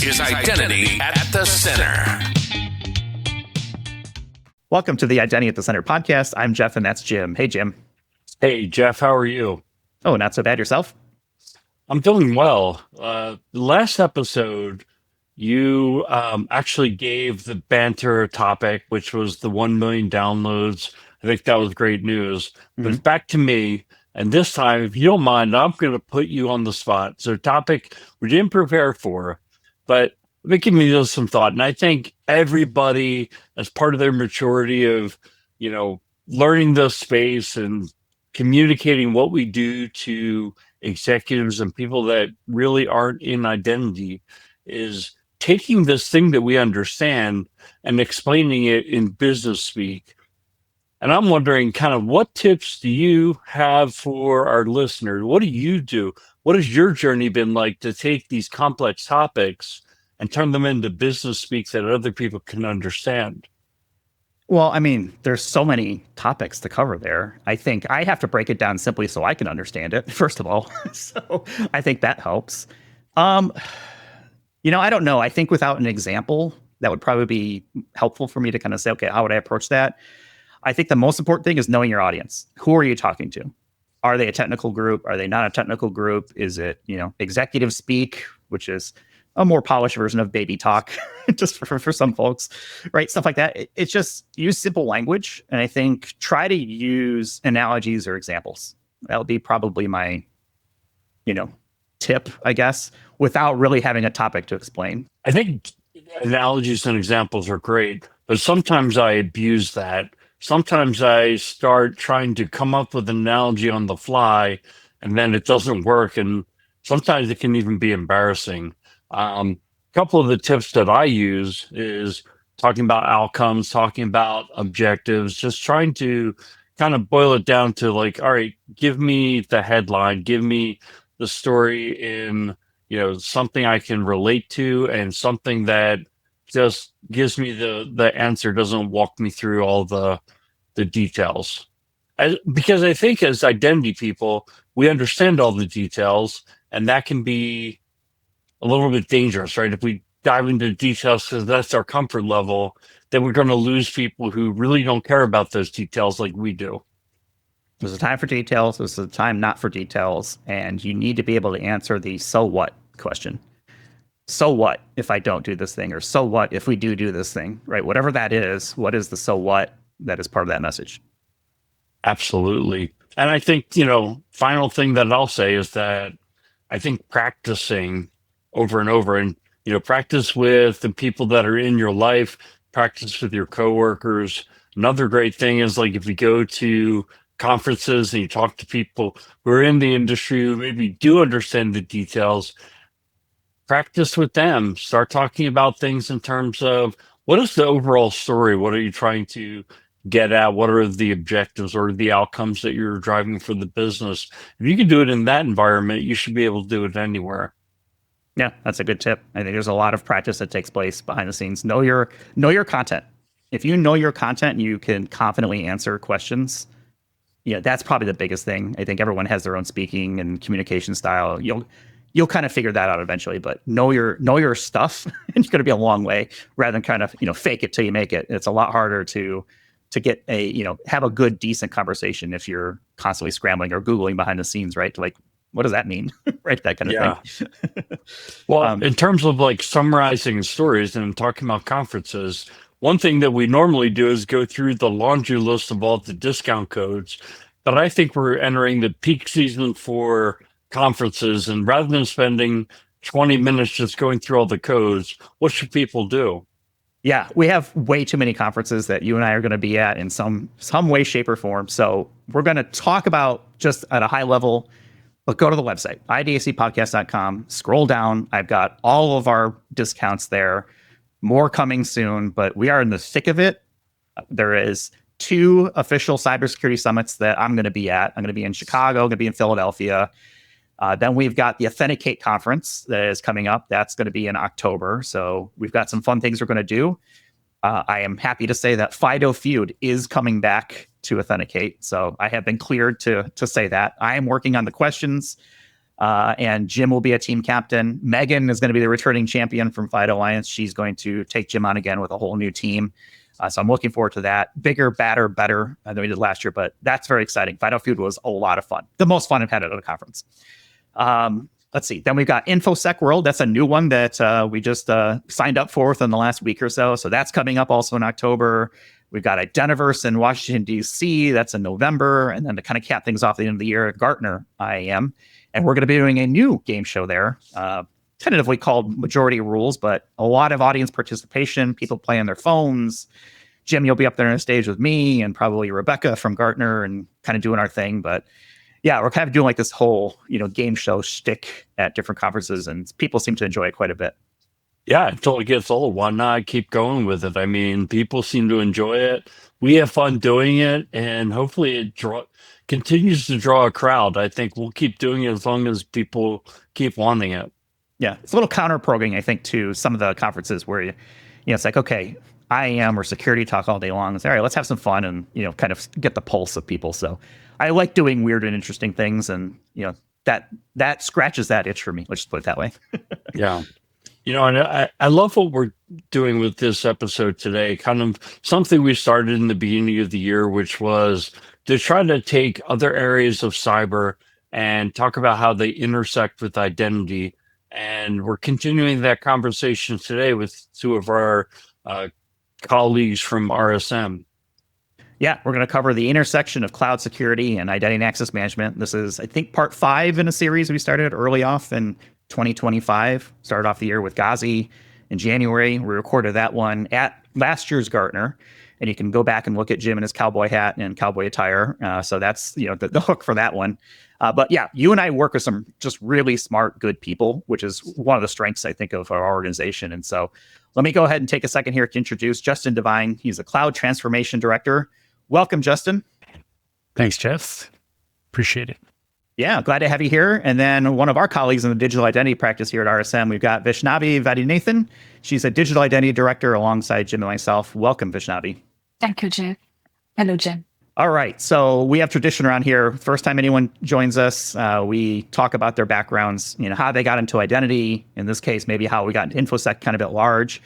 is Identity at the Center. Welcome to the Identity at the Center podcast. I'm Jeff, and that's Jim. Hey, Jim. Hey, Jeff, how are you? Oh, not so bad. Yourself? I'm doing well. The last episode, you actually gave the Banter topic, which was the 1 million downloads. I think that was great news. But it's back to me. And this time, if you don't mind, I'm going to put you on the spot. So a topic we didn't prepare for, but it gave me some thought. And I think everybody, as part of their maturity of, learning the space and communicating what we do to executives and people that really aren't in identity, is taking this thing that we understand and explaining it in business speak. And I'm wondering kind of what tips do you have for our listeners? What do you do? What has your journey been like to take these complex topics and turn them into business speak that other people can understand? Well, I mean, there's so many topics to cover there. I think I have to break it down simply so I can understand it, first of all. So I think that helps. I don't know. I think without an example, that would probably be helpful for me to kind of say, okay, how would I approach that? I think the most important thing is knowing your audience. Who are you talking to? Are they a technical group? Are they not a technical group? Is it, executive speak, which is a more polished version of baby talk, just for some folks, right? Stuff like that. It's just use simple language. And I think try to use analogies or examples. That would be probably my, tip, I guess, without really having a topic to explain. I think analogies and examples are great, but sometimes I abuse that. Sometimes I start trying to come up with an analogy on the fly, and then it doesn't work. And sometimes it can even be embarrassing. A couple of the tips that I use is talking about outcomes, talking about objectives, just trying to kind of boil it down to like, all right, give me the headline, give me the story in, something I can relate to and something that just gives me the answer, doesn't walk me through all the details. Because I think as identity people, we understand all the details, and that can be a little bit dangerous, right? If we dive into details because that's our comfort level, then we're going to lose people who really don't care about those details like we do. There's a time for details. There's a time not for details. And you need to be able to answer the so what question. So what if I don't do this thing? Or so what if we do this thing, right? Whatever that is, what is the so what that is part of that message? Absolutely. And I think, final thing that I'll say is that I think practicing over and over and, practice with the people that are in your life, practice with your coworkers. Another great thing is like if you go to conferences and you talk to people who are in the industry who maybe do understand the details, practice with them. Start talking about things in terms of what is the overall story? What are you trying to get at? What are the objectives or the outcomes that you're driving for the business? If you can do it in that environment, you should be able to do it anywhere. Yeah, that's a good tip. I think there's a lot of practice that takes place behind the scenes. Know your content. If you know your content and you can confidently answer questions, that's probably the biggest thing. I think everyone has their own speaking and communication style. You'll kind of figure that out eventually, but know your stuff, and you're going to be a long way rather than kind of, fake it till you make it. It's a lot harder to get have a good, decent conversation if you're constantly scrambling or Googling behind the scenes, right? To like, what does that mean? Right. That kind of thing. Well, in terms of like summarizing stories and talking about conferences, one thing that we normally do is go through the laundry list of all the discount codes, but I think we're entering the peak season for conferences, and rather than spending 20 minutes just going through all the codes, what should people do? Yeah, we have way too many conferences that you and I are going to be at in some way, shape, or form. So we're going to talk about just at a high level, but go to the website, idacpodcast.com, scroll down. I've got all of our discounts there, more coming soon, but we are in the thick of it. There is 2 official cybersecurity summits that I'm going to be at. I'm going to be in Chicago, I'm going to be in Philadelphia. Then we've got the Authenticate conference that is coming up. That's going to be in October. So we've got some fun things we're going to do. I am happy to say that FIDO Feud is coming back to Authenticate. So I have been cleared to say that. I am working on the questions. And Jim will be a team captain. Megan is going to be the returning champion from Fight Alliance. She's going to take Jim on again with a whole new team. So I'm looking forward to that. Bigger, badder, better than we did last year, but that's very exciting. Final Feud was a lot of fun. The most fun I've had at a conference. Let's see. Then we've got InfoSec World. That's a new one that we just signed up for within the last week or so. So that's coming up also in October. We've got Identiverse in Washington, D.C. That's in November. And then to kind of cap things off at the end of the year, Gartner IAM. And we're going to be doing a new game show there, tentatively called Majority Rules, but a lot of audience participation, people playing their phones. Jim, you'll be up there on stage with me and probably Rebecca from Gartner and kind of doing our thing. But yeah, we're kind of doing like this whole, game show shtick at different conferences, and people seem to enjoy it quite a bit. Yeah, until it gets old. Why not keep going with it? I mean, people seem to enjoy it. We have fun doing it, and hopefully it continues to draw a crowd. I think we'll keep doing it as long as people keep wanting it. Yeah, it's a little counter-programming, I think, to some of the conferences where, it's like, okay, IAM or security talk all day long. It's all right, let's have some fun and, kind of get the pulse of people. So I like doing weird and interesting things, and, that scratches that itch for me. Let's just put it that way. Yeah. And I love what we're doing with this episode today, kind of something we started in the beginning of the year, which was to try to take other areas of cyber and talk about how they intersect with identity. And we're continuing that conversation today with two of our colleagues from RSM. Yeah, we're going to cover the intersection of cloud security and identity and access management. This is, I think, part 5 in a series we started early off in 2025. Started off the year with Ghazi in January. We recorded that one at last year's Gartner, and you can go back and look at Jim in his cowboy hat and cowboy attire. So that's the hook for that one. But yeah, you and I work with some just really smart, good people, which is one of the strengths, I think, of our organization. And so let me go ahead and take a second here to introduce Justin Devine. He's a Cloud Transformation Director. Welcome, Justin. Thanks, Jeff. Appreciate it. Yeah, glad to have you here. And then one of our colleagues in the digital identity practice here at RSM, we've got Vaishnavi Vaidyanathan. She's a digital identity director alongside Jim and myself. Welcome, Vaishnavi. Thank you, Jeff. Hello, Jim. All right. So we have tradition around here. First time anyone joins us, we talk about their backgrounds, how they got into identity. In this case, maybe how we got into InfoSec kind of at large.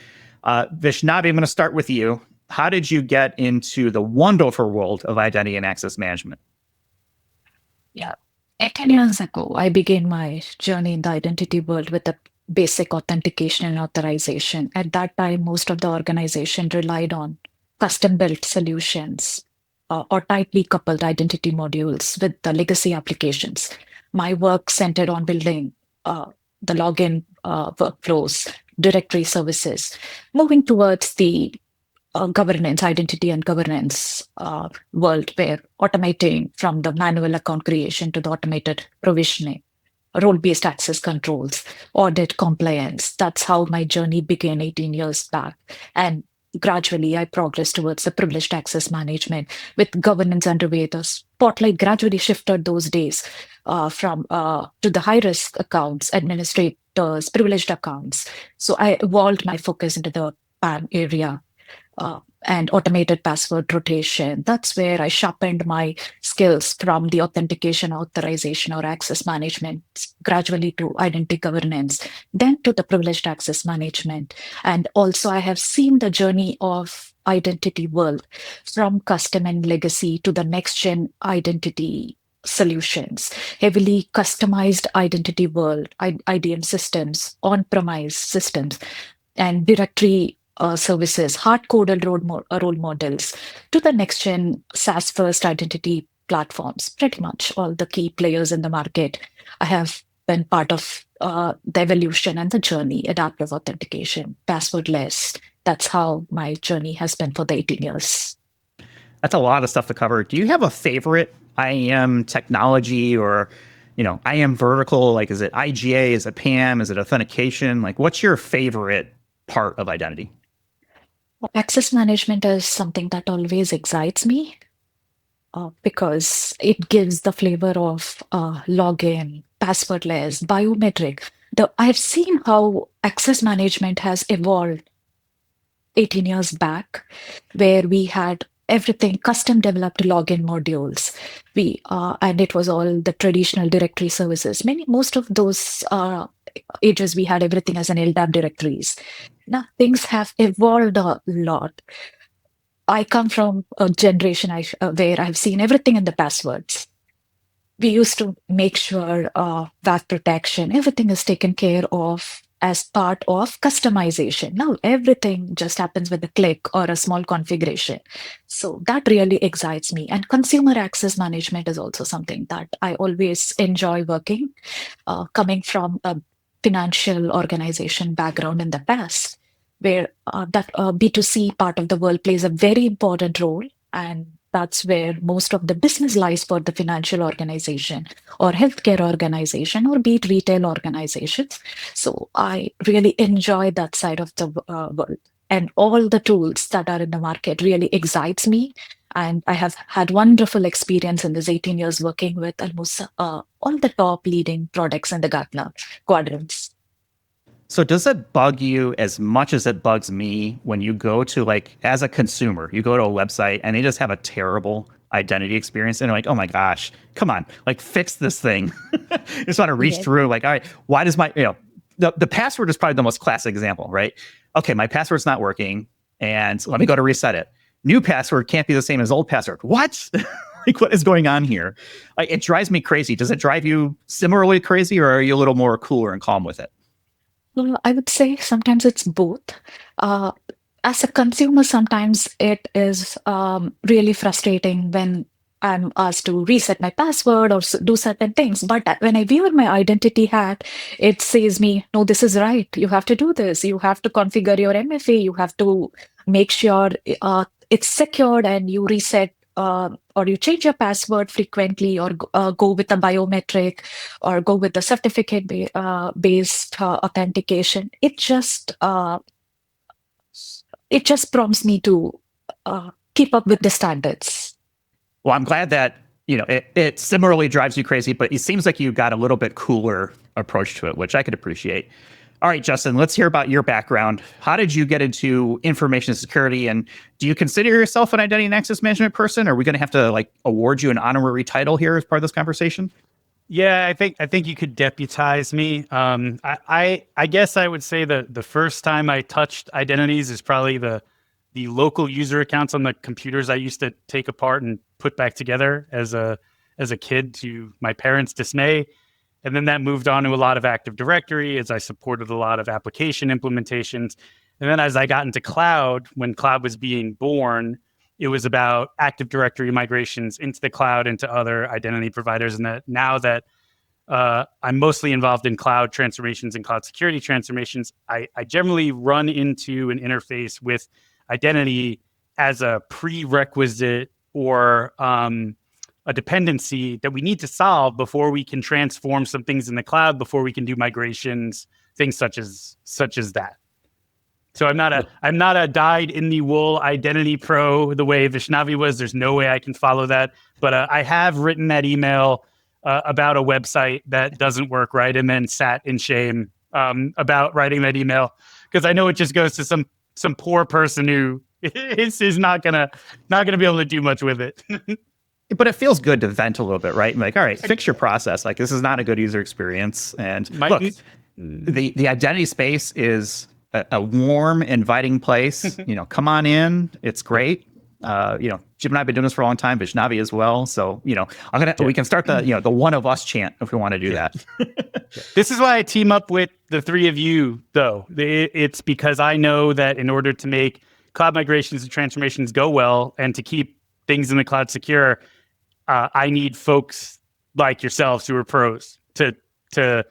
Vaishnavi, I'm going to start with you. How did you get into the wonderful world of identity and access management? Yeah. 10 years ago, I began my journey in the identity world with the basic authentication and authorization. At that time, most of the organization relied on custom-built solutions or tightly coupled identity modules with the legacy applications. My work centered on building the login workflows, directory services, moving towards the governance, identity and governance world, where automating from the manual account creation to the automated provisioning, role-based access controls, audit compliance. That's how my journey began 18 years back. And gradually, I progressed towards the privileged access management. With governance underway, the spotlight gradually shifted those days from to the high-risk accounts, administrators, privileged accounts. So I evolved my focus into the PAM area. And automated password rotation. That's where I sharpened my skills from the authentication, authorization, or access management, gradually to identity governance, then to the privileged access management. And also I have seen the journey of identity world from custom and legacy to the next gen identity solutions, heavily customized identity world, IDM systems, on-premise systems, and directory services, hard-coded role models, to the next-gen SaaS-first identity platforms. Pretty much all the key players in the market. I have been part of the evolution and the journey, adaptive authentication, passwordless. That's how my journey has been for the 18 years. That's a lot of stuff to cover. Do you have a favorite IAM technology or, IAM vertical? Like, is it IGA? Is it PAM? Is it authentication? Like, what's your favorite part of identity? Access management is something that always excites me because it gives the flavor of login, passwordless, biometric. I've seen how access management has evolved 18 years back, where we had everything custom developed login modules. And it was all the traditional directory services. Most of those ages, we had everything as an LDAP directories. Now things have evolved a lot. I come from a generation where I've seen everything in the passwords. We used to make sure WAF protection, everything is taken care of as part of customization. Now everything just happens with a click or a small configuration. So that really excites me. And consumer access management is also something that I always enjoy working, coming from a financial organization background in the past, where that B2C part of the world plays a very important role. And that's where most of the business lies for the financial organization or healthcare organization or be it retail organizations. So I really enjoy that side of the world. And all the tools that are in the market really excites me. And I have had wonderful experience in this 18 years working with almost all the top leading products in the Gartner quadrants. So does it bug you as much as it bugs me when you go to, like, as a consumer, you go to a website and they just have a terrible identity experience and you're like, oh my gosh, come on, like fix this thing. You just want to reach through, like, all right, why does my, the password is probably the most classic example, right? Okay, my password's not working and let me go to reset it. New password can't be the same as old password. What? Like, what is going on here? Like, it drives me crazy. Does it drive you similarly crazy, or are you a little more cooler and calm with it? Well, I would say sometimes it's both. As a consumer, sometimes it is really frustrating when I'm asked to reset my password or do certain things. But when I wear my identity hat, it says me, no, this is right. You have to do this. You have to configure your MFA. You have to make sure it's secured and you reset or you change your password frequently, or go with a biometric, or go with the certificate based authentication. It just prompts me to keep up with the standards. Well, I'm glad that it similarly drives you crazy, but it seems like you got a little bit cooler approach to it, which I could appreciate. All right, Justin, let's hear about your background. How did you get into information security, and do you consider yourself an identity and access management person? Are we going to have to award you an honorary title here as part of this conversation? Yeah, I think you could deputize me. I guess I would say that the first time I touched identities is probably the local user accounts on the computers I used to take apart and put back together as a kid, to my parents' dismay. And then that moved on to a lot of Active Directory as I supported a lot of application implementations. And then as I got into cloud, when cloud was being born, it was about Active Directory migrations into the cloud, into other identity providers. And that now that I'm mostly involved in cloud transformations and cloud security transformations, I generally run into an interface with identity as a prerequisite or a dependency that we need to solve before we can transform some things in the cloud, before we can do migrations, things such as that. So I'm not a dyed in the wool identity pro the way Vaishnavi was. There's no way I can follow that. But I have written that email about a website that doesn't work right, and then sat in shame about writing that email, because I know it just goes to some poor person who is not gonna be able to do much with it. But it feels good to vent a little bit, right? Like, all right, fix your process. Like, this is not a good user experience. And look, the identity space is a warm, inviting place. Come on in. It's great. Jim and I have been doing this for a long time, Vaishnavi as well. So, we can start the one of us chant if we want to do that. This is why I team up with the three of you, though. It's because I know that in order to make cloud migrations and transformations go well and to keep things in the cloud secure, I need folks like yourselves who are pros to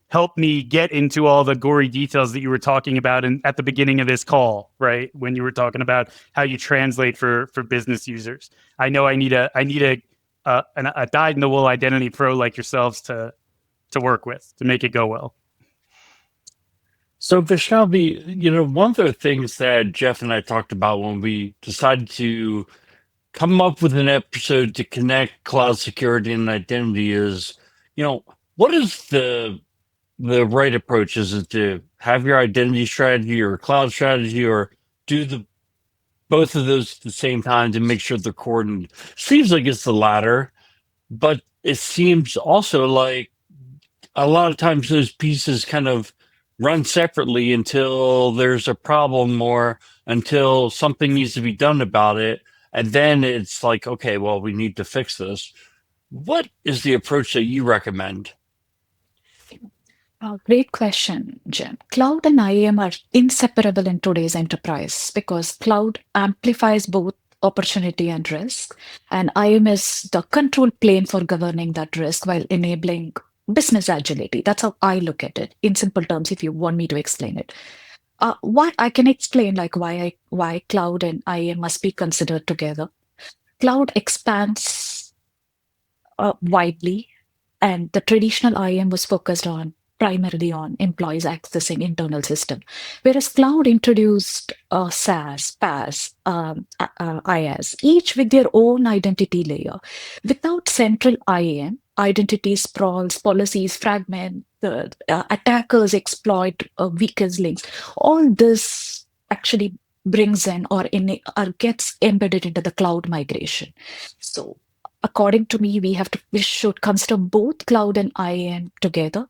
help me get into all the gory details that you were talking about at the beginning of this call, right? When you were talking about how you translate for business users. I know I need a dyed-in-the-wool identity pro like yourselves to work with to make it go well. So Vaishnavi, one of the things that Jeff and I talked about when we decided to come up with an episode to connect cloud security and identity is, what is the right approach? Is it to have your identity strategy or cloud strategy, or do the both of those at the same time to make sure they're coordinated? Seems like it's the latter, but it seems also like a lot of times those pieces kind of run separately until there's a problem or until something needs to be done about it. And then it's like, okay, well, we need to fix this. What is the approach that you recommend? Great question, Jim. Cloud and IAM are inseparable in today's enterprise because cloud amplifies both opportunity and risk, and IAM is the control plane for governing that risk while enabling business agility. That's how I look at it in simple terms, if you want me to explain it. What I can explain, like why cloud and IAM must be considered together. Cloud expands widely, and the traditional IAM was focused on primarily on employees accessing internal system, whereas cloud introduced SaaS, PaaS, IaaS, each with their own identity layer. Without central IAM, identity sprawls, policies fragment, the attackers exploit weakest links. All this actually brings in or gets embedded into the cloud migration. So according to me, we should consider both cloud and IAM together.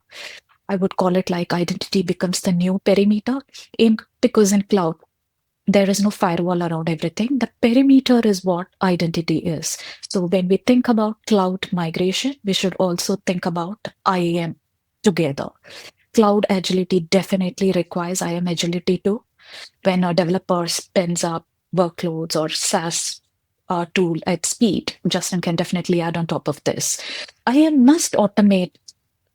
I would call it like identity becomes the new perimeter because in cloud, there is no firewall around everything. The perimeter is what identity is. So when we think about cloud migration, we should also think about IAM together. Cloud agility definitely requires IAM agility too. When a developer spins up workloads or SaaS tool at speed, Justin can definitely add on top of this. IAM must automate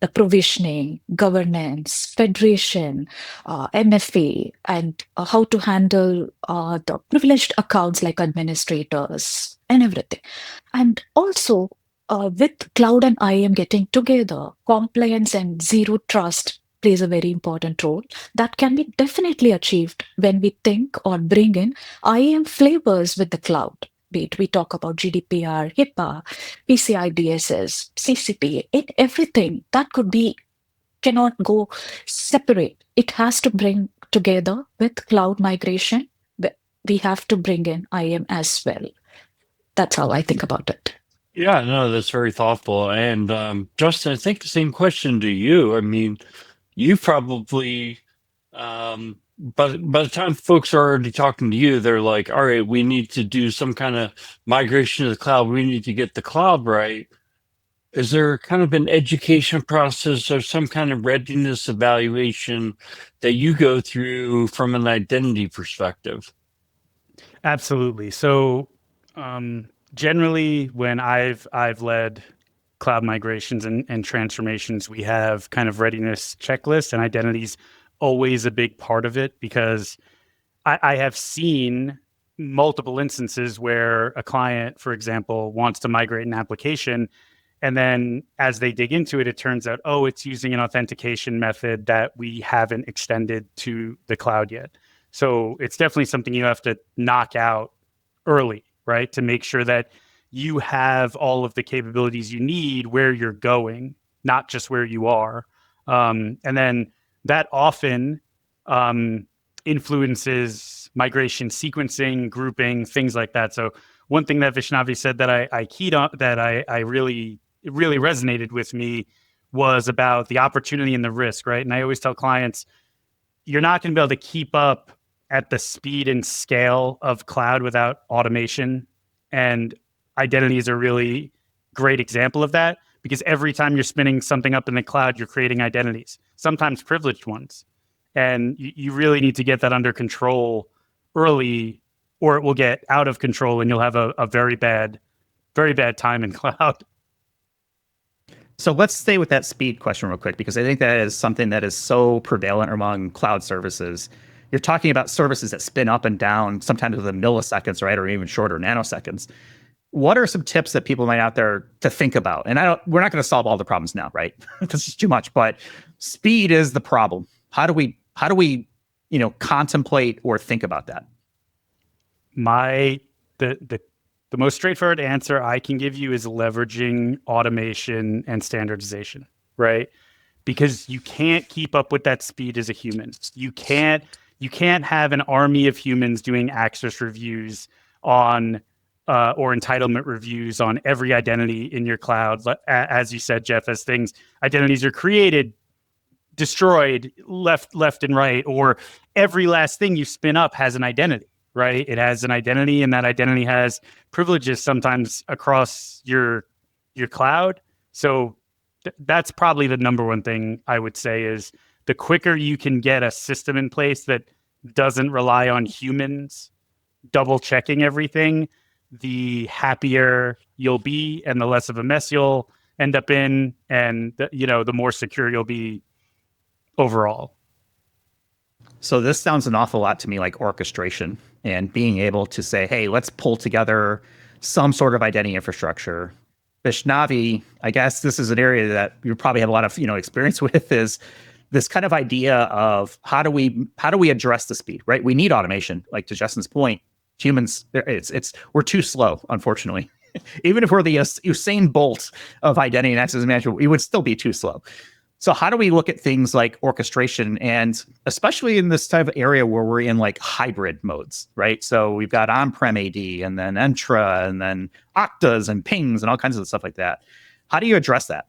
the provisioning, governance, federation, MFA, and how to handle the privileged accounts like administrators and everything. And also, with cloud and IAM getting together, compliance and zero trust plays a very important role that can be definitely achieved when we think or bring in IAM flavors with the cloud. Be it we talk about GDPR, HIPAA, PCI DSS, CCP, everything that cannot go separate. It has to bring together with cloud migration. We have to bring in IAM as well. That's how I think about it. Yeah, no, that's very thoughtful. And Justin, I think the same question to you. I mean, you probably, but by the time folks are already talking to you, they're like, all right, we need to do some kind of migration to the cloud. We need to get the cloud right. Is there kind of an education process or some kind of readiness evaluation that you go through from an identity perspective? Absolutely. So generally, when I've led cloud migrations and transformations, we have kind of readiness checklists, and identities always a big part of it because I have seen multiple instances where a client, for example, wants to migrate an application. And then as they dig into it, it turns out, oh, it's using an authentication method that we haven't extended to the cloud yet. So it's definitely something you have to knock out early, right? To make sure that you have all of the capabilities you need where you're going, not just where you are. And then that often influences migration sequencing, grouping, things like that. So one thing that Vaishnavi said that I keyed on, that I really resonated with me was about the opportunity and the risk, right? And I always tell clients, you're not going to be able to keep up at the speed and scale of cloud without automation. And identity is a really great example of that because every time you're spinning something up in the cloud, you're creating identities, sometimes privileged ones. And you really need to get that under control early, or it will get out of control and you'll have a very bad time in cloud. So let's stay with that speed question real quick, because I think that is something that is so prevalent among cloud services. You're talking about services that spin up and down, sometimes within milliseconds, right? Or even shorter, nanoseconds. What are some tips that people might out there to think about? And we're not going to solve all the problems now, right? This is too much, but speed is the problem. How do we, contemplate or think about that? The most straightforward answer I can give you is leveraging automation and standardization, right? Because you can't keep up with that speed as a human. You can't You can't have an army of humans doing access reviews on or entitlement reviews on every identity in your cloud. As you said, Jeff, as identities are created, destroyed left and right, or every last thing you spin up has an identity, right? It has an identity, and that identity has privileges sometimes across your cloud. So that's probably the number one thing I would say is the quicker you can get a system in place that doesn't rely on humans double checking everything, the happier you'll be and the less of a mess you'll end up in, and the more secure you'll be overall. So this sounds an awful lot to me like orchestration and being able to say, hey, let's pull together some sort of identity infrastructure. Vaishnavi, I guess this is an area that you probably have a lot of experience with, is this kind of idea of how do we address the speed, right? We need automation. Like to Justin's point, humans, we're too slow, unfortunately. Even if we're the Usain Bolt of identity and access management, we would still be too slow. So how do we look at things like orchestration, and especially in this type of area where we're in like hybrid modes, right? So we've got on-prem AD and then Entra and then Oktas and pings and all kinds of stuff like that. How do you address that?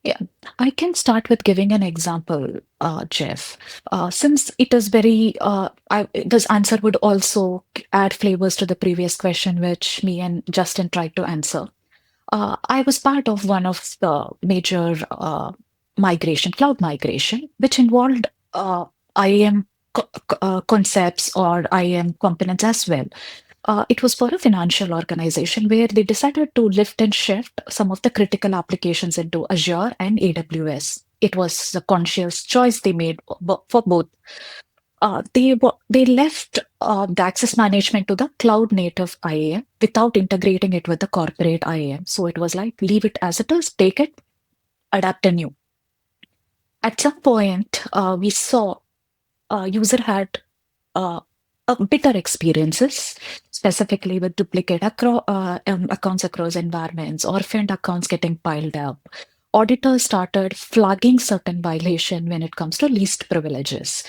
Yeah, I can start with giving an example, Jeff. Since it is very, this answer would also add flavors to the previous question, which me and Justin tried to answer. I was part of one of the major cloud migration, which involved IAM concepts or IAM components as well. It was for a financial organization where they decided to lift and shift some of the critical applications into Azure and AWS. It was a conscious choice they made for both. They left the access management to the cloud native IAM without integrating it with the corporate IAM. So it was like, leave it as it is, take it, adapt anew. At some point, we saw user had bitter experiences, specifically with duplicate accounts across environments, orphaned accounts getting piled up. Auditors started flagging certain violation when it comes to least privileges.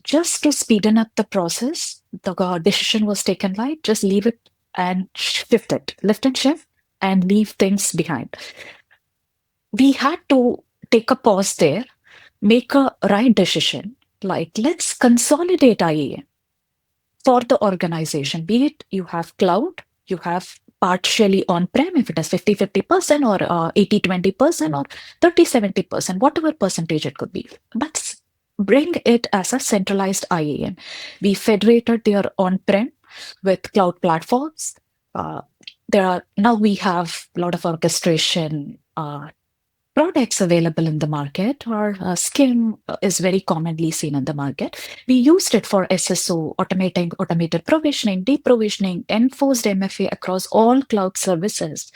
Just to speeden up the process, the decision was taken like, just leave it and shift it, lift and shift, and leave things behind. We had to take a pause there, make a right decision, like let's consolidate IAM for the organization, be it you have cloud, you have partially on-prem, if it is 50-50% or 80-20% or 30-70%, whatever percentage it could be. But bring it as a centralized IAM. We federated their on-prem with cloud platforms. Now we have a lot of orchestration products available in the market, or SCIM is very commonly seen in the market. We used it for SSO, automated provisioning, deprovisioning, enforced MFA across all cloud services.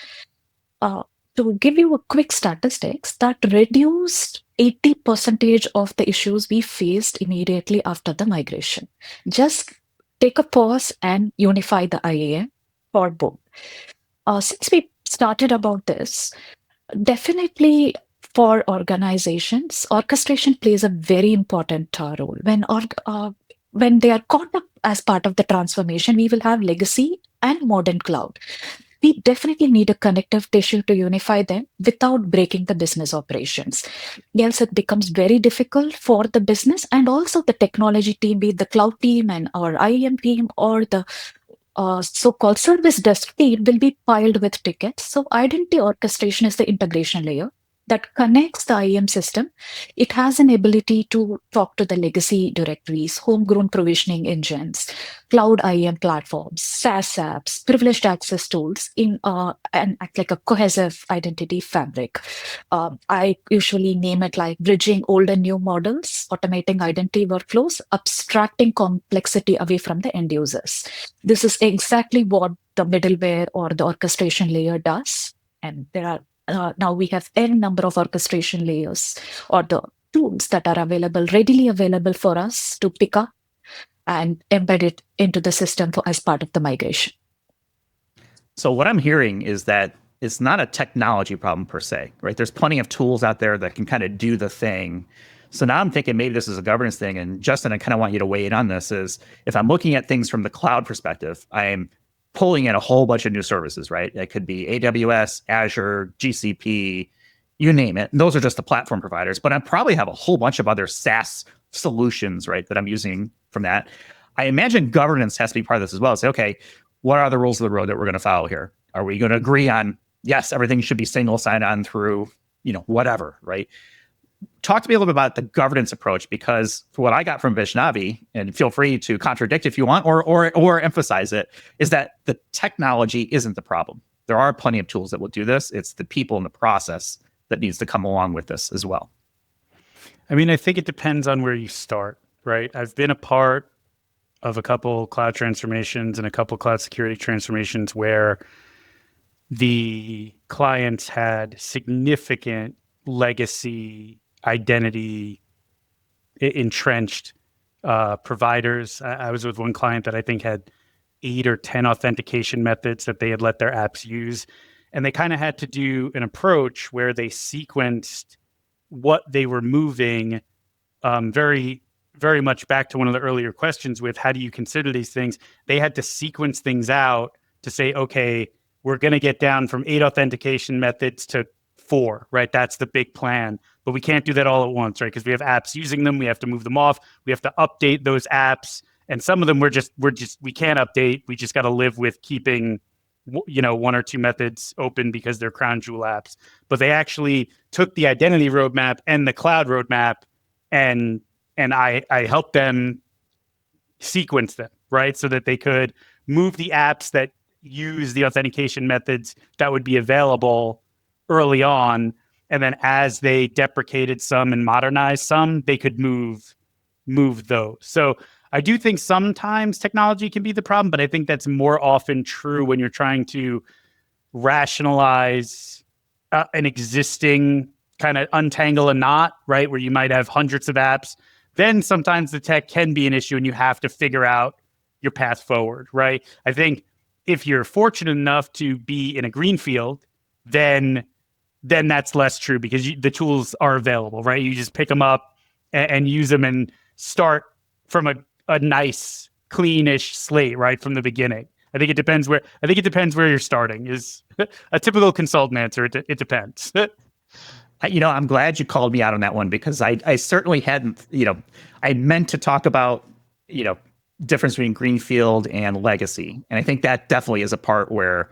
To give you a quick statistics, that reduced 80% of the issues we faced immediately after the migration. Just take a pause and unify the IAM for both. Since we started about this, definitely for organizations, orchestration plays a very important role. When they are caught up as part of the transformation, we will have legacy and modern cloud. We definitely need a connective tissue to unify them without breaking the business operations. Else it becomes very difficult for the business and also the technology team, be it the cloud team and our IAM team or the so-called service desk team, will be piled with tickets. So identity orchestration is the integration layer that connects the IAM system. It has an ability to talk to the legacy directories, homegrown provisioning engines, cloud IAM platforms, SaaS apps, privileged access tools and act like a cohesive identity fabric. I usually name it like bridging old and new models, automating identity workflows, abstracting complexity away from the end users. This is exactly what the middleware or the orchestration layer does. And there are now we have n number of orchestration layers or the tools that are readily available for us to pick up and embed it into the system as part of the migration. So what I'm hearing is that it's not a technology problem per se, right? There's plenty of tools out there that can kind of do the thing. So now I'm thinking maybe this is a governance thing. And Justin, I kind of want you to weigh in on this is if I'm looking at things from the cloud perspective, I'm pulling in a whole bunch of new services, right? It could be AWS, Azure, GCP, you name it. And those are just the platform providers, but I probably have a whole bunch of other SaaS solutions, right, that I'm using from that. I imagine governance has to be part of this as well. Say, okay, what are the rules of the road that we're going to follow here? Are we going to agree on, yes, everything should be single sign-on through, whatever, right? Talk to me a little bit about the governance approach, because for what I got from Vaishnavi, and feel free to contradict if you want or emphasize it, is that the technology isn't the problem. There are plenty of tools that will do this. It's the people in the process that needs to come along with this as well. I mean, I think it depends on where you start, right? I've been a part of a couple cloud transformations and a couple cloud security transformations where the clients had significant legacy identity entrenched providers. I was with one client that I think had 8 or 10 authentication methods that they had let their apps use. And they kind of had to do an approach where they sequenced what they were moving very, very much back to one of the earlier questions with how do you consider these things? They had to sequence things out to say, okay, we're going to get down from 8 authentication methods to 4, right? That's the big plan. But we can't do that all at once, right? Because we have apps using them. We have to move them off. We have to update those apps. And some of them we can't update. We just got to live with keeping 1 or 2 methods open because they're crown jewel apps. But they actually took the identity roadmap and the cloud roadmap and I helped them sequence them, right? So that they could move the apps that use the authentication methods that would be available early on. And then as they deprecated some and modernized some, they could move those. So I do think sometimes technology can be the problem, but I think that's more often true when you're trying to rationalize an existing kind of untangle a knot, right? Where you might have hundreds of apps. Then sometimes the tech can be an issue and you have to figure out your path forward, right? I think if you're fortunate enough to be in a greenfield, then that's less true because the tools are available, right? You just pick them up and use them and start from a nice, cleanish slate, right, from the beginning. I think it depends where you're starting is a typical consultant answer. It depends. I'm glad you called me out on that one because I certainly hadn't, I meant to talk about, difference between greenfield and legacy. And I think that definitely is a part where,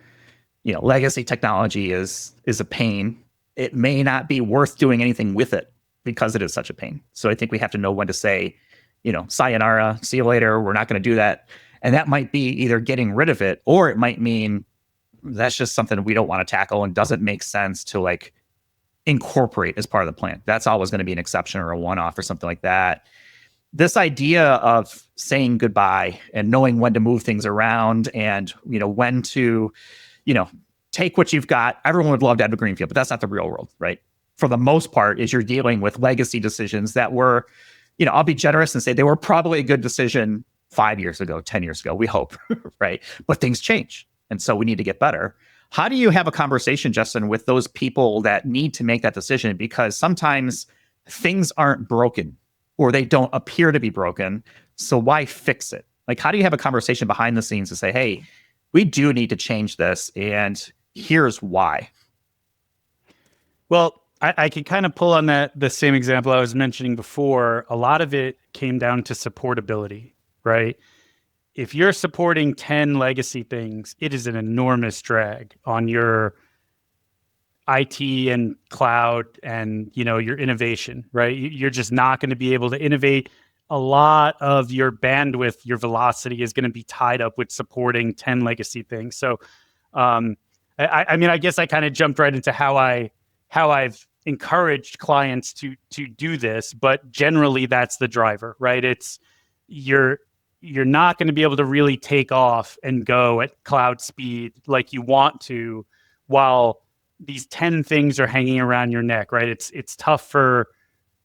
legacy technology is a pain. It may not be worth doing anything with it because it is such a pain. So I think we have to know when to say, sayonara, see you later. We're not going to do that. And that might be either getting rid of it, or it might mean that's just something we don't want to tackle and doesn't make sense to incorporate as part of the plan. That's always going to be an exception or a one-off or something like that. This idea of saying goodbye and knowing when to move things around and, when to, take what you've got. Everyone would love to have a greenfield, but that's not the real world, right? For the most part, is you're dealing with legacy decisions that were, I'll be generous and say they were probably a good decision 5 years ago, 10 years ago, we hope, right? But things change. And so we need to get better. How do you have a conversation, Justin, with those people that need to make that decision? Because sometimes things aren't broken or they don't appear to be broken. So why fix it? How do you have a conversation behind the scenes to say, hey, we do need to change this and here's why? Well, I can kind of pull on the same example I was mentioning before. A lot of it came down to supportability, right? If you're supporting 10 legacy things, it is an enormous drag on your IT and cloud and, your innovation, right? You're just not going to be able to innovate. A lot of your bandwidth, your velocity is going to be tied up with supporting 10 legacy things. So, I guess I kind of jumped right into how I've encouraged clients to do this, but generally that's the driver, right? It's you're not going to be able to really take off and go at cloud speed like you want to while these 10 things are hanging around your neck, right? It's tough for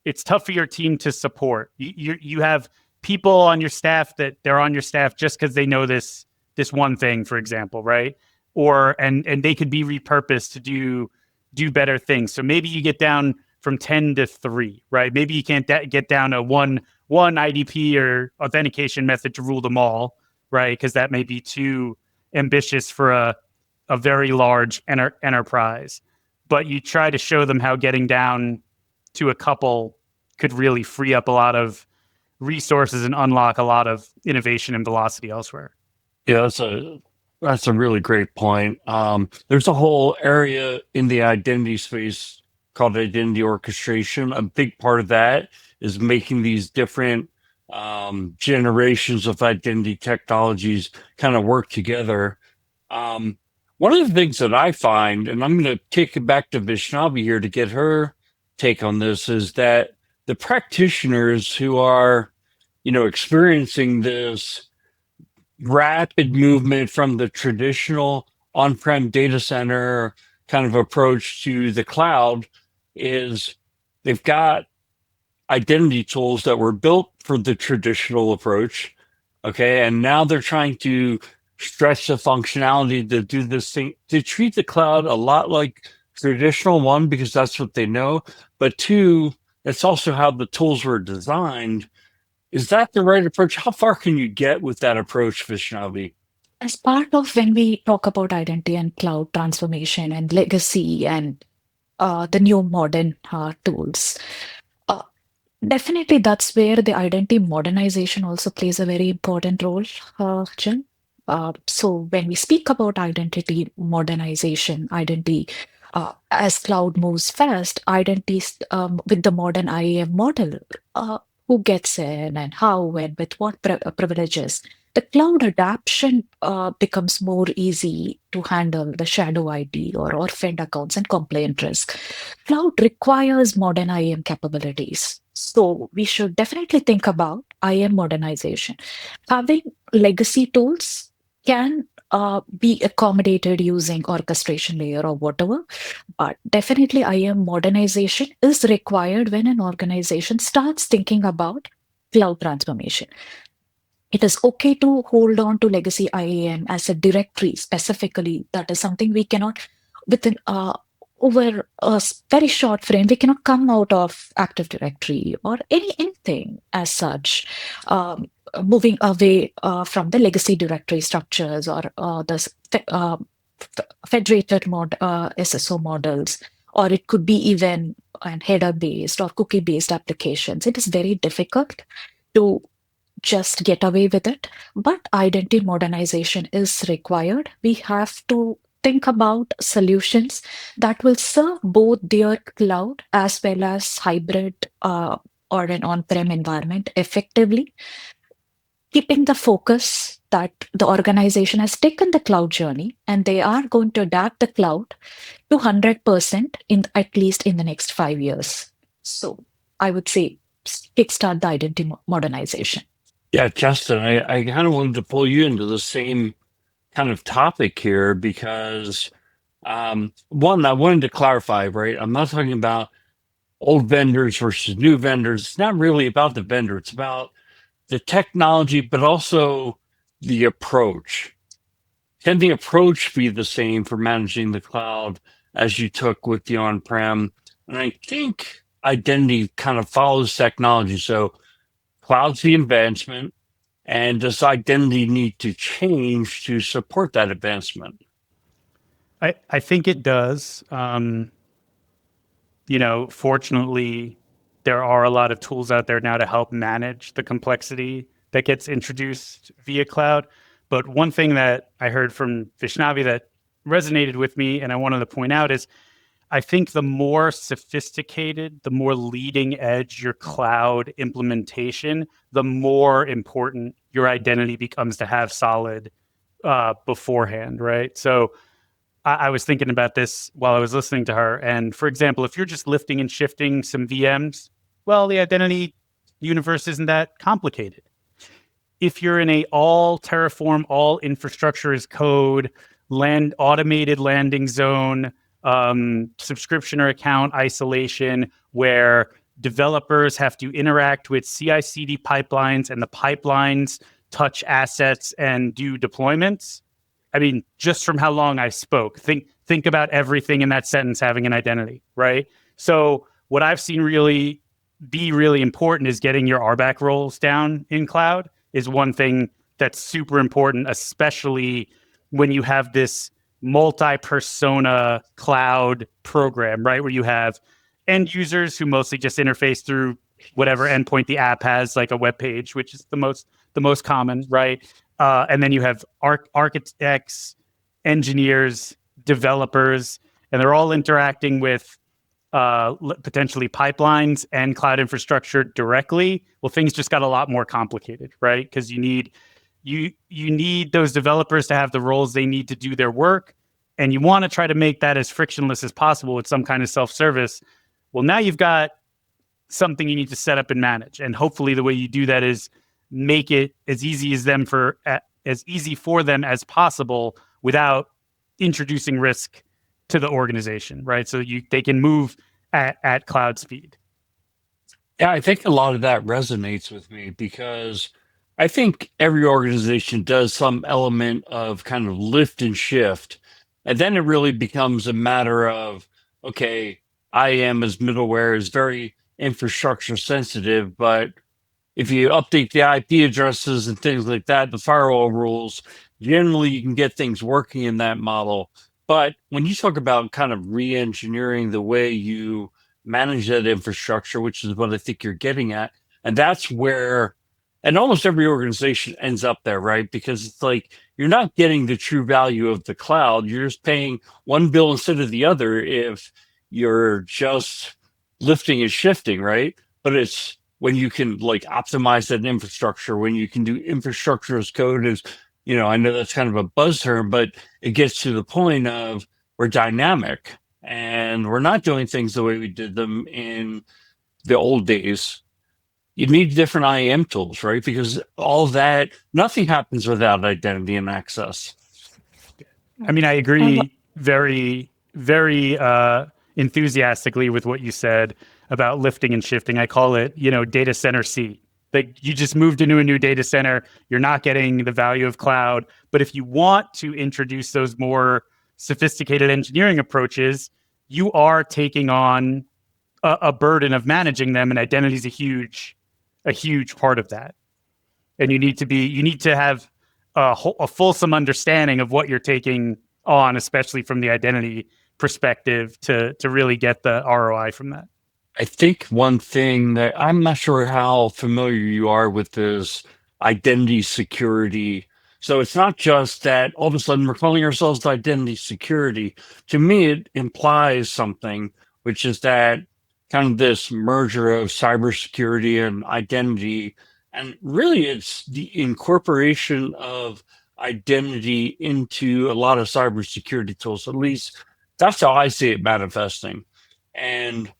your team to support. You have people on your staff that they're on your staff just because they know this one thing, for example, right? Or and they could be repurposed to do better things. So maybe you get down from 10 to 3, right? Maybe you can't get down to one IDP or authentication method to rule them all, right? Because that may be too ambitious for a very large enterprise. But you try to show them how getting down to a couple could really free up a lot of resources and unlock a lot of innovation and velocity elsewhere. Yeah, that's a really great point. There's a whole area in the identity space called identity orchestration. A big part of that is making these different generations of identity technologies kind of work together. One of the things that I find, and I'm going to kick it back to Vaishnavi here to get her take on this, is that the practitioners who are, experiencing this rapid movement from the traditional on-prem data center kind of approach to the cloud is they've got identity tools that were built for the traditional approach. Okay. And now they're trying to stretch the functionality to do this thing, to treat the cloud a lot like traditional, one, because that's what they know. But two, that's also how the tools were designed. Is that the right approach? How far can you get with that approach, Vaishnavi? As part of when we talk about identity and cloud transformation and legacy and the new modern tools, definitely that's where the identity modernization also plays a very important role, Jim. So when we speak about identity modernization, as cloud moves fast, identities with the modern IAM model, who gets in and how and with what privileges, the cloud adaption becomes more easy to handle the shadow ID or orphaned accounts and compliant risk. Cloud requires modern IAM capabilities. So we should definitely think about IAM modernization. Having legacy tools can be accommodated using orchestration layer or whatever, but definitely IAM modernization is required when an organization starts thinking about cloud transformation. It is okay to hold on to legacy IAM as a directory specifically. That is something we cannot, within over a very short frame, we cannot come out of Active Directory or anything as such. Moving away from the legacy directory structures or the federated SSO models, or it could be even header-based or cookie-based applications. It is very difficult to just get away with it, but identity modernization is required. We have to think about solutions that will serve both their cloud as well as hybrid or an on-prem environment effectively, keeping the focus that the organization has taken the cloud journey and they are going to adapt the cloud to 100% at least in the next 5 years. So I would say kickstart the identity modernization. Yeah, Justin, I kind of wanted to pull you into the same kind of topic here because, one, I wanted to clarify, right? I'm not talking about old vendors versus new vendors. It's not really about the vendor. It's about the technology, but also the approach. Can the approach be the same for managing the cloud as you took with the on-prem? And I think identity kind of follows technology. So cloud's the advancement, and does identity need to change to support that advancement? I think it does. Fortunately, there are a lot of tools out there now to help manage the complexity that gets introduced via cloud. But one thing that I heard from Vaishnavi that resonated with me, and I wanted to point out, is I think the more sophisticated, the more leading edge your cloud implementation, the more important your identity becomes to have solid beforehand, right? So I was thinking about this while I was listening to her. And for example, if you're just lifting and shifting some VMs, well, the identity universe isn't that complicated. If you're in a all Terraform, all infrastructure as code, automated landing zone, subscription or account isolation, where developers have to interact with CI/CD pipelines and the pipelines touch assets and do deployments. I mean, just from how long I spoke, think about everything in that sentence having an identity, right? So what I've seen really be really important is getting your RBAC roles down in cloud is one thing that's super important, especially when you have this multi-persona cloud program, right? Where you have end users who mostly just interface through whatever endpoint the app has, like a web page, which is the most common, right? And then you have architects, engineers, developers, and they're all interacting with potentially pipelines and cloud infrastructure directly. Well, things just got a lot more complicated, right? Because you need those developers to have the roles they need to do their work, and you want to try to make that as frictionless as possible with some kind of self-service. Well, now you've got something you need to set up and manage, and hopefully the way you do that is make it as easy for them as possible without introducing risk to the organization, right? So they can move at cloud speed. Yeah, I think a lot of that resonates with me because I think every organization does some element of kind of lift and shift. And then it really becomes a matter of, okay, IAM as middleware is very infrastructure sensitive, but if you update the IP addresses and things like that, the firewall rules, generally you can get things working in that model. But when you talk about kind of re-engineering the way you manage that infrastructure, which is what I think you're getting at, and that's where, and almost every organization ends up there, right? Because it's like, you're not getting the true value of the cloud. You're just paying one bill instead of the other if you're just lifting and shifting, right? But it's when you can like optimize that infrastructure, when you can do infrastructure as code as, I know that's kind of a buzz term, but it gets to the point of we're dynamic and we're not doing things the way we did them in the old days. You need different IAM tools, right? Because all that, nothing happens without identity and access. I mean, I agree very, very enthusiastically with what you said about lifting and shifting. I call it, data center C. Like you just moved into a new data center, you're not getting the value of cloud. But if you want to introduce those more sophisticated engineering approaches, you are taking on a burden of managing them, and identity is a huge part of that. And you need to have a fulsome understanding of what you're taking on, especially from the identity perspective, to really get the ROI from that. I think one thing that I'm not sure how familiar you are with is identity security. So it's not just that all of a sudden we're calling ourselves identity security. To me, it implies something, which is that kind of this merger of cybersecurity and identity. And really, it's the incorporation of identity into a lot of cybersecurity tools. At least that's how I see it manifesting. And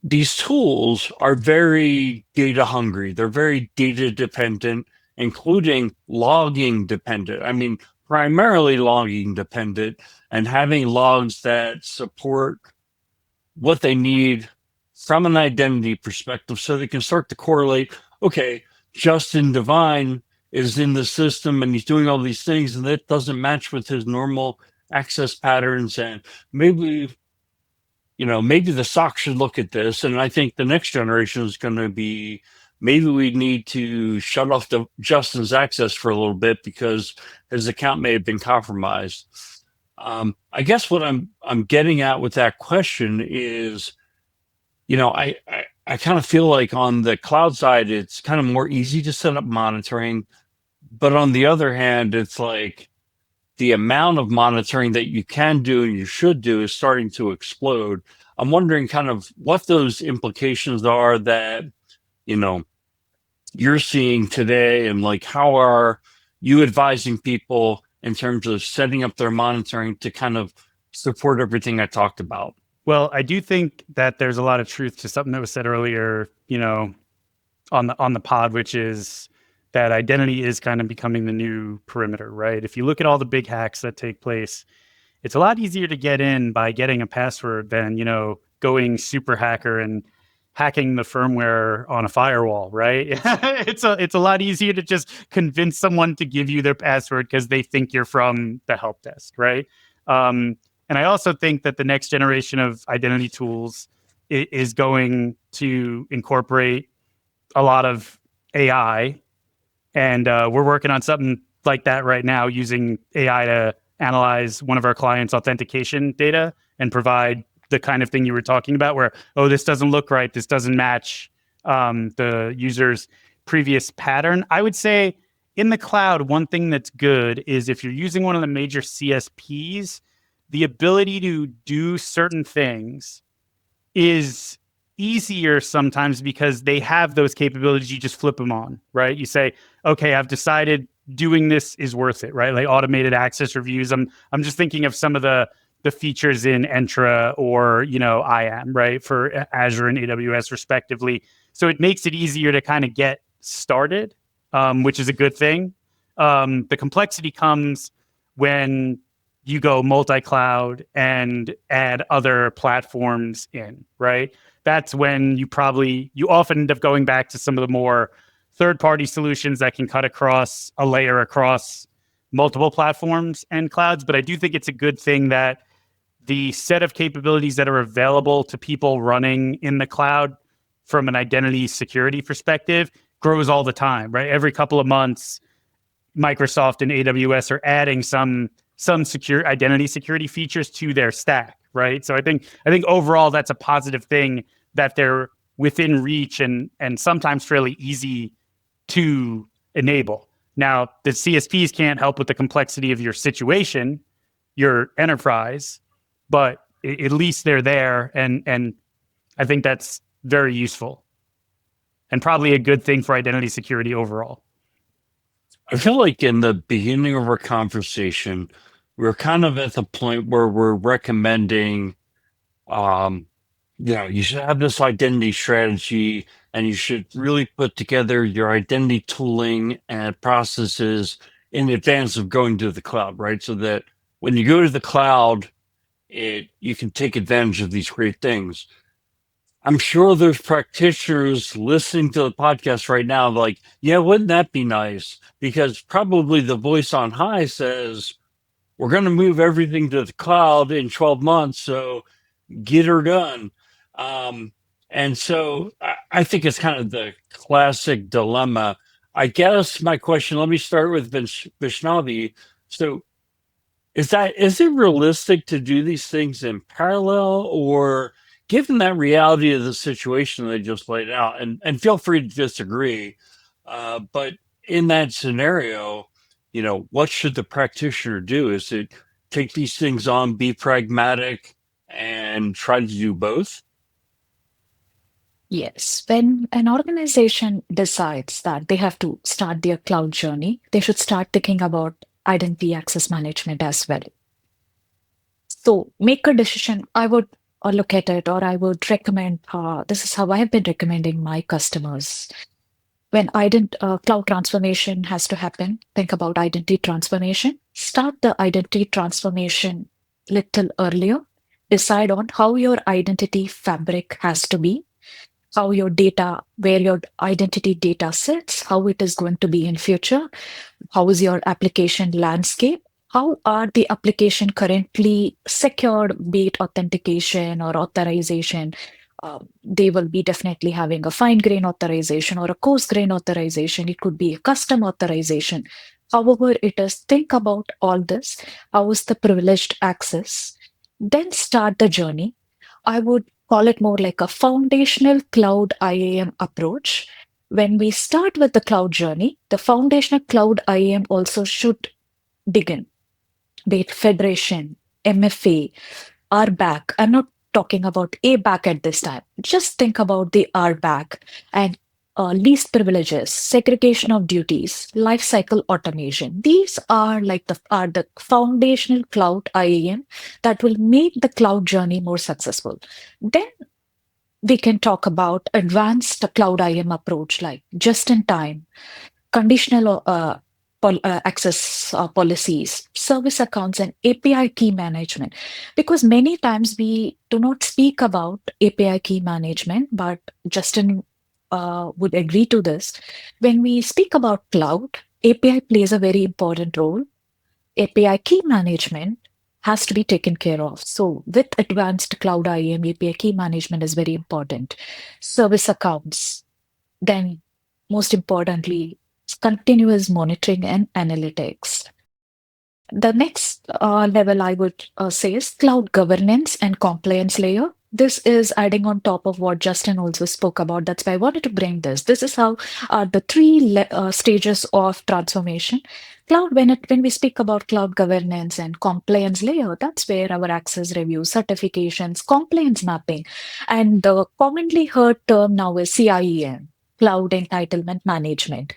these tools are very data hungry. They're very data dependent, including logging dependent. I mean, primarily logging dependent, and having logs that support what they need from an identity perspective so they can start to correlate, okay, Justin Devine is in the system and he's doing all these things and that doesn't match with his normal access patterns. And maybe the SOC should look at this. And I think the next generation is going to be, maybe we need to shut off Justin's access for a little bit because his account may have been compromised. I guess what I'm getting at with that question is, I kind of feel like on the cloud side, it's kind of more easy to set up monitoring. But on the other hand, it's like the amount of monitoring that you can do and you should do is starting to explode. I'm wondering kind of what those implications are that, you're seeing today, and like, how are you advising people in terms of setting up their monitoring to kind of support everything I talked about? Well, I do think that there's a lot of truth to something that was said earlier, on the pod, which is that identity is kind of becoming the new perimeter, right? If you look at all the big hacks that take place, it's a lot easier to get in by getting a password than, going super hacker and hacking the firmware on a firewall, right? It's a lot easier to just convince someone to give you their password because they think you're from the help desk, right? And I also think that the next generation of identity tools is going to incorporate a lot of AI, and we're working on something like that right now using AI to analyze one of our clients' authentication data and provide the kind of thing you were talking about where, oh, this doesn't look right, this doesn't match the user's previous pattern. I would say in the cloud, one thing that's good is if you're using one of the major CSPs, the ability to do certain things is easier sometimes because they have those capabilities. You just flip them on, right? You say, okay, I've decided doing this is worth it, right? Like automated access reviews. I'm just thinking of some of the features in Entra or, IAM, right? For Azure and AWS respectively. So it makes it easier to kind of get started, which is a good thing. The complexity comes when you go multi-cloud and add other platforms in, right? That's when you often end up going back to some of the more third-party solutions that can cut across a layer across multiple platforms and clouds. But I do think it's a good thing that the set of capabilities that are available to people running in the cloud from an identity security perspective grows all the time, right? Every couple of months, Microsoft and AWS are adding some secure identity security features to their stack, right? So I think overall that's a positive thing that they're within reach and sometimes fairly easy to enable. Now, the CSPs can't help with the complexity of your situation, your enterprise, but at least they're there, and I think that's very useful and probably a good thing for identity security overall. I feel like in the beginning of our conversation, we're kind of at the point where we're recommending, you should have this identity strategy and you should really put together your identity tooling and processes in advance of going to the cloud, right? So that when you go to the cloud, you can take advantage of these great things. I'm sure there's practitioners listening to the podcast right now like, yeah, wouldn't that be nice? Because probably the voice on high says, we're going to move everything to the cloud in 12 months, so get her done. And so I think it's kind of the classic dilemma. I guess my question, let me start with Vaishnavi. So is it realistic to do these things in parallel, or given that reality of the situation they just laid out, and feel free to disagree, but in that scenario, what should the practitioner do? Is it take these things on, be pragmatic, and try to do both? Yes, when an organization decides that they have to start their cloud journey, they should start thinking about identity access management as well. So make a decision. I would look at it, or I would recommend, this is how I have been recommending my customers. When cloud transformation has to happen, think about identity transformation. Start the identity transformation little earlier. Decide on how your identity fabric has to be, how your data, where your identity data sits, how it is going to be in future, how is your application landscape, how are the application currently secured, be it authentication or authorization. They will be definitely having a fine grain authorization or a coarse grain authorization. It could be a custom authorization. However it is, think about all this. How is the privileged access? Then start the journey. I would call it more like a foundational cloud IAM approach. When we start with the cloud journey, the foundational cloud IAM also should dig in, be it federation, MFA, RBAC. I'm not talking about ABAC at this time. Just think about the RBAC and least privileges, segregation of duties, lifecycle automation. These are the foundational cloud IAM that will make the cloud journey more successful. Then we can talk about advanced cloud IAM approach like just in time, conditional access policies, service accounts, and API key management. Because many times we do not speak about API key management, but Justin would agree to this. When we speak about cloud, API plays a very important role. API key management has to be taken care of. So with advanced cloud IAM API key management is very important. Service accounts, then most importantly, continuous monitoring and analytics. The next level I would say is cloud governance and compliance layer. This is adding on top of what Justin also spoke about. That's why I wanted to bring this. This is how the three stages of transformation. When we speak about cloud governance and compliance layer, that's where our access review, certifications, compliance mapping, and the commonly heard term now is CIEM, Cloud Entitlement Management.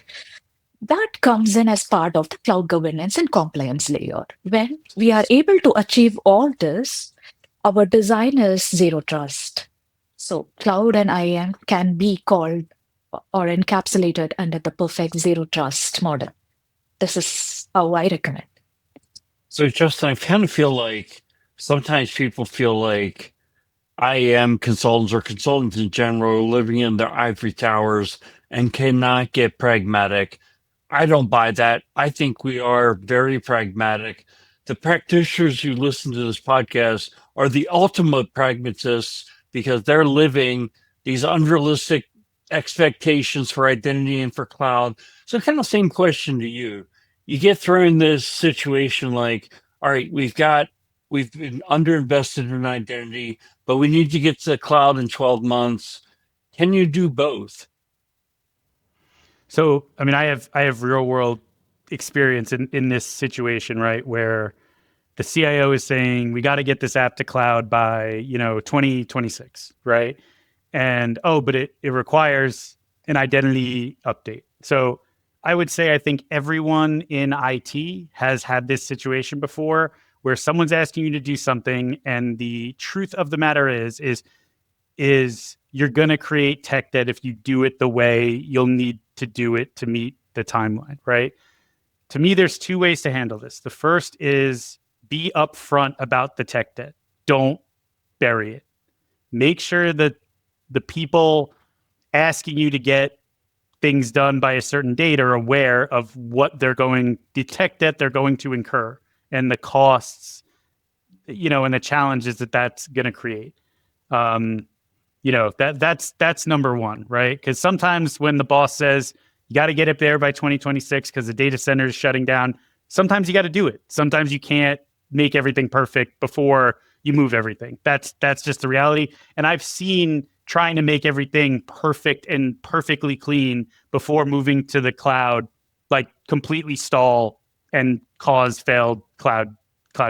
That comes in as part of the cloud governance and compliance layer. When we are able to achieve all this, our design is zero trust. So cloud and IAM can be called or encapsulated under the perfect zero trust model. This is how I recommend. So, Justin, I kind of feel like sometimes people feel like IAM consultants or consultants in general are living in their ivory towers and cannot get pragmatic. I don't buy that. I think we are very pragmatic. The practitioners who listen to this podcast are the ultimate pragmatists because they're living these unrealistic expectations for identity and for cloud. So kind of same question to you. You get thrown in this situation like, all right, we've been underinvested in identity, but we need to get to the cloud in 12 months. Can you do both? So, I mean, I have real world experience in this situation, right? Where the CIO is saying, we got to get this app to cloud by, 2026, right? And, but it requires an identity update. So I would say, I think everyone in IT has had this situation before where someone's asking you to do something. And the truth of the matter is you're going to create tech debt if you do it the way you'll need to do it to meet the timeline, right? To me, there's two ways to handle this. The first is be upfront about the tech debt. Don't bury it. Make sure that the people asking you to get things done by a certain date are aware of what the tech debt they're going to incur and the costs, and the challenges that that's going to create. That's number one, right? Because sometimes when the boss says you got to get it there by 2026 because the data center is shutting down, sometimes you got to do it. Sometimes you can't make everything perfect before you move everything. That's just the reality. And I've seen trying to make everything perfect and perfectly clean before moving to the cloud, like completely stall and cause failed cloud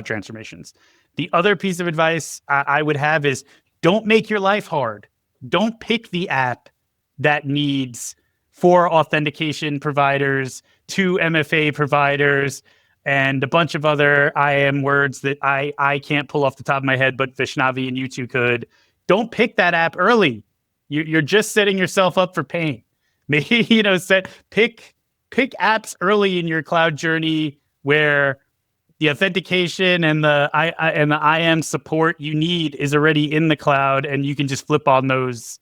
transformations. The other piece of advice I would have is don't make your life hard. Don't pick the app that needs 4 authentication providers, 2 MFA providers, and a bunch of other IAM words that I can't pull off the top of my head, but Vaishnavi and you two could. Don't pick that app early. You're just setting yourself up for pain. Maybe, pick apps early in your cloud journey where the authentication and the IAM support you need is already in the cloud, and you can just flip on those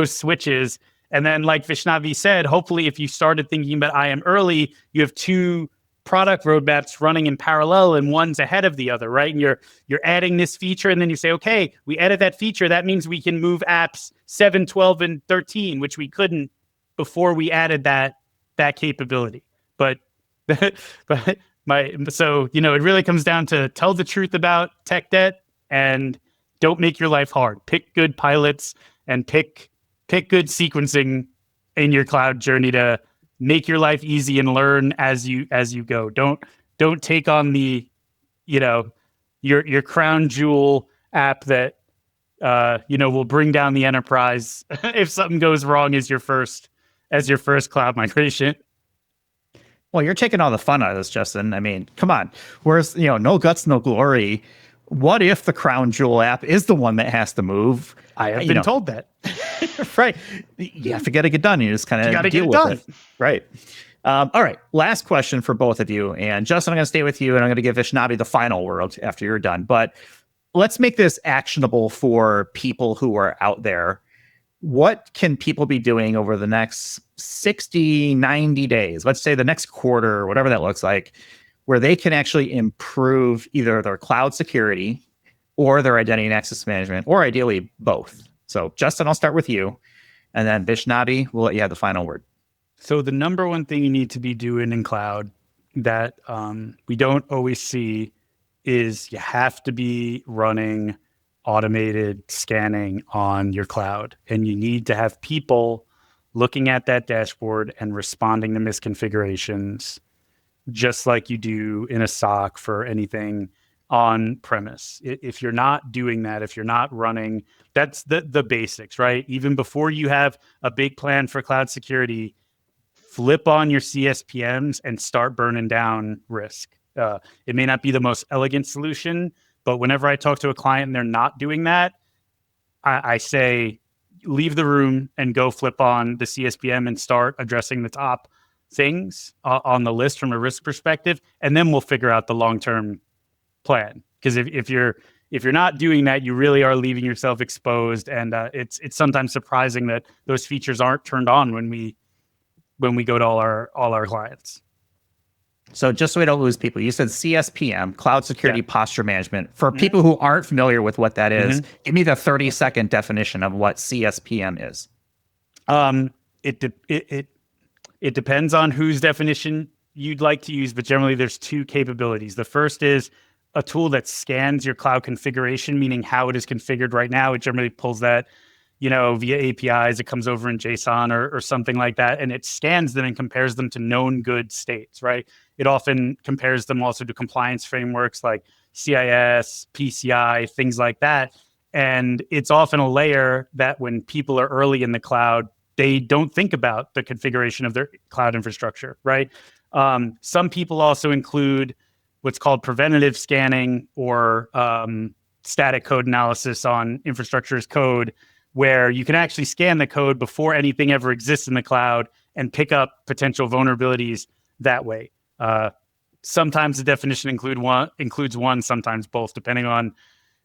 switches. And then, like Vaishnavi said, hopefully, if you started thinking about IAM early, you have 2 product roadmaps running in parallel, and one's ahead of the other, right? And you're adding this feature, and then you say, okay, we added that feature. That means we can move apps 7, 12, and 13, which we couldn't before we added that capability. But it really comes down to tell the truth about tech debt and don't make your life hard. Pick good pilots and pick good sequencing in your cloud journey to make your life easy and learn as you go. Don't take on the, your crown jewel app that will bring down the enterprise if something goes wrong as your first cloud migration. Well, you're taking all the fun out of this, Justin. I mean, come on. Whereas, no guts, no glory. What if the crown jewel app is the one that has to move? I have been told that. Right. You have to get it done. You just kind of deal with it. Right. All right. Last question for both of you. And Justin, I'm going to stay with you, and I'm going to give Vaishnavi the final word after you're done. But let's make this actionable for people who are out there. What can people be doing over the next 60, 90 days? Let's say the next quarter, whatever that looks like. where they can actually improve either their cloud security or their identity and access management, or ideally both. So Justin, I'll start with you. And then Vaishnavi, we'll let you have the final word. So the number one thing you need to be doing in cloud that we don't always see is you have to be running automated scanning on your cloud. And you need to have people looking at that dashboard and responding to misconfigurations, just like you do in a SOC for anything on premise. If you're not doing that, if you're not running, that's the basics, right? Even before you have a big plan for cloud security, flip on your CSPMs and start burning down risk. It may not be the most elegant solution, but whenever I talk to a client and they're not doing that, I say, leave the room and go flip on the CSPM and start addressing the top things on the list from a risk perspective, and then we'll figure out the long-term plan. Because if you're not doing that, you really are leaving yourself exposed, and it's sometimes surprising that those features aren't turned on when we go to all our clients. So just so we don't lose people, you said CSPM, Cloud Security Posture Management. For people who aren't familiar with what that is, give me the 30-second definition of what CSPM is. It depends on whose definition you'd like to use, but generally there's two capabilities. The first is a tool that scans your cloud configuration, meaning how it is configured right now. It generally pulls that, via APIs. It comes over in JSON or something like that, and it scans them and compares them to known good states, right? It often compares them also to compliance frameworks like CIS, PCI, things like that. And it's often a layer that when people are early in the cloud, they don't think about the configuration of their cloud infrastructure, right? Some people also include what's called preventative scanning or static code analysis on infrastructure as code, where you can actually scan the code before anything ever exists in the cloud and pick up potential vulnerabilities that way. Sometimes the definition includes one, sometimes both, depending on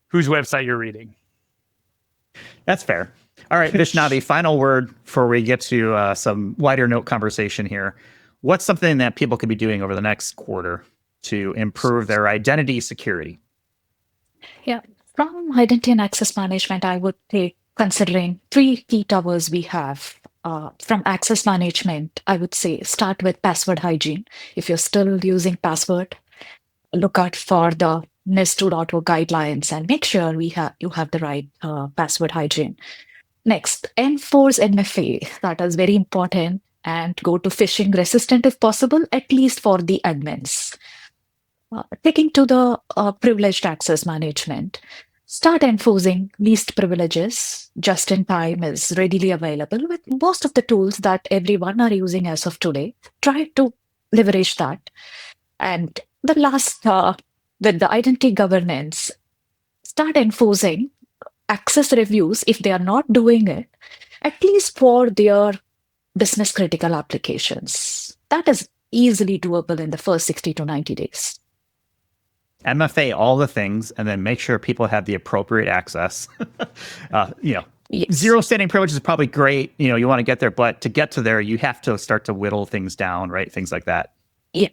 whose website you're reading. That's fair. All right, Vaishnavi, final word before we get to some lighter note conversation here. What's something that people could be doing over the next quarter to improve their identity security? Yeah, from identity and access management, I would take considering three key towers we have. From access management, I would say start with password hygiene. If you're still using password, look out for the NIST 2.0 guidelines and make sure you have the right password hygiene. Next, enforce MFA. That is very important, and go to phishing resistant if possible, at least for the admins. Taking to the privileged access management, start enforcing least privileges. Just in time is readily available with most of the tools that everyone are using as of today. Try to leverage that. And the last, with the identity governance, start enforcing access reviews if they are not doing it, at least for their business critical applications. That is easily doable in the first 60 to 90 days. MFA all the things, and then make sure people have the appropriate access. Yes. Zero standing privilege is probably great. You want to get there, but to get to there, you have to start to whittle things down, right? Things like that. Yeah.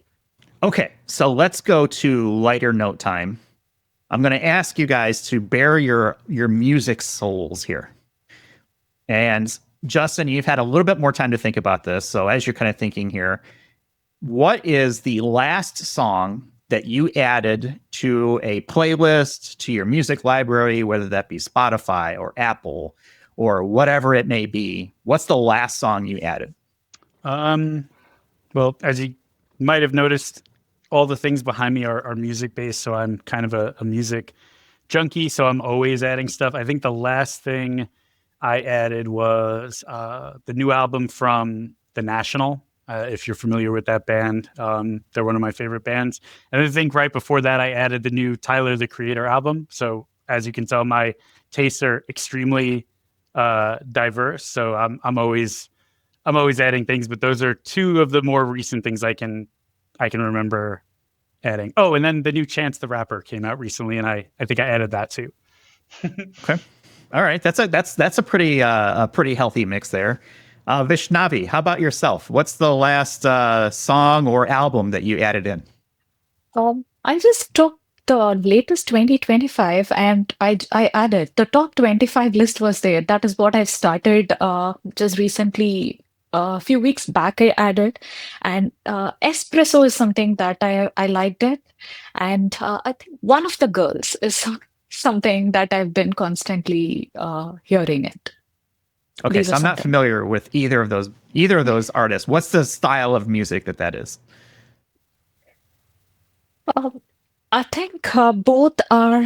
Okay, so let's go to lighter note time. I'm going to ask you guys to bare your music souls here. And Justin, you've had a little bit more time to think about this. So as you're kind of thinking here, what is the last song that you added to a playlist, to your music library, whether that be Spotify or Apple or whatever it may be? What's the last song you added? Well, as you might have noticed, all the things behind me are music based. So I'm kind of a music junkie. So I'm always adding stuff. I think the last thing I added was the new album from The National. If you're familiar with that band, they're one of my favorite bands. And I think right before that, I added the new Tyler, the Creator album. So as you can tell, my tastes are extremely diverse. So I'm always adding things, but those are two of the more recent things I can remember adding. Oh, and then the new Chance the Rapper came out recently, and I think I added that too. Okay, all right, that's a pretty healthy mix there. Vaishnavi, how about yourself? What's the last song or album that you added in? I just took the latest 2025 and I added the top 25 list was there. That is what I've started just recently. A few weeks back, I added, and espresso is something that I liked it, and I think one of the girls is something that I've been constantly hearing it. Okay, These so are I'm not something. familiar with either of those artists. What's the style of music that is? Uh, I think both are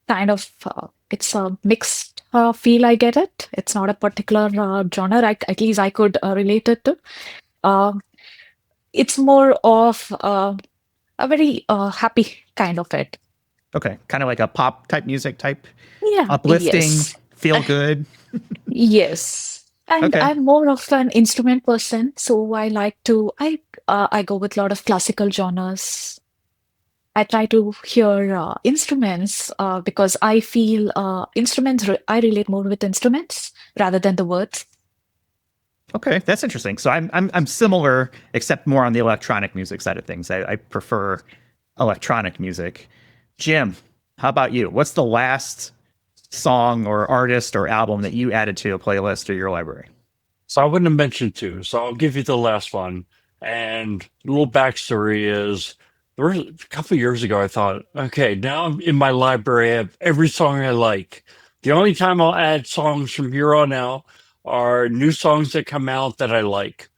kind of, it's a mixed feel. I get it. It's not a particular genre. At least I could relate it to. Uh, it's more of a very happy kind of it. Okay, kind of like a pop type music type, Yeah. uplifting, Yes. feel good. Yes. And Okay. I'm more of an instrument person, so I go with a lot of classical genres. I try to hear instruments because I feel I relate more with instruments rather than the words. Okay, that's interesting. So I'm similar, except more on the electronic music side of things. I prefer electronic music. Jim, how about you? What's the last song or artist or album that you added to a playlist or your library? So I wouldn't have mentioned two. So I'll give you the last one. And a little backstory is there was a couple of years ago, I thought, okay, now I'm in my library, I have every song I like. The only time I'll add songs from here on out are new songs that come out that I like.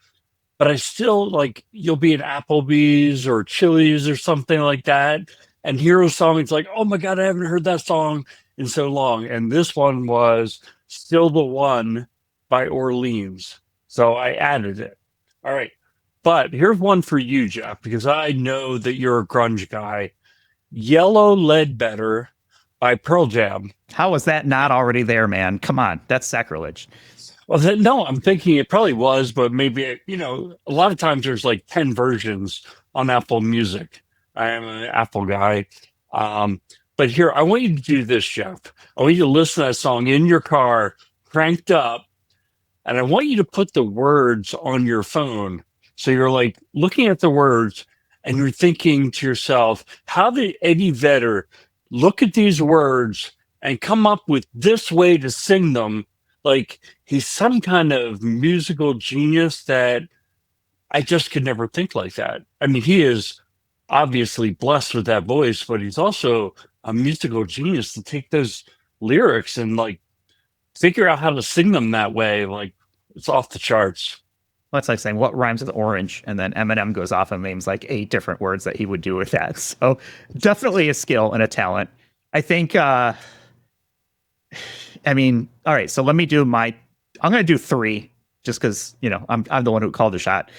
But I still like, you'll be in Applebee's or Chili's or something like that and hear a song. It's like, oh my God, I haven't heard that song in so long. And this one was Still the One by Orleans. So I added it. All right. But here's one for you, Jeff, because I know that you're a grunge guy. Yellow Ledbetter by Pearl Jam. How was that not already there, man? Come on, that's sacrilege. Well, no, I'm thinking it probably was, but maybe, a lot of times there's like 10 versions on Apple Music. I am an Apple guy. But here, I want you to do this, Jeff. I want you to listen to that song in your car, cranked up, and I want you to put the words on your phone. So you're like looking at the words and you're thinking to yourself, how did Eddie Vedder look at these words and come up with this way to sing them? Like he's some kind of musical genius that I just could never think like that. I mean, he is obviously blessed with that voice, but he's also a musical genius to take those lyrics and like figure out how to sing them that way. Like it's off the charts. Well, it's like saying what rhymes with orange, and then Eminem goes off and names like 8 different words that he would do with that. So definitely a skill and a talent. I think, all right, so let me do I'm going to do 3 just because, I'm the one who called the shot.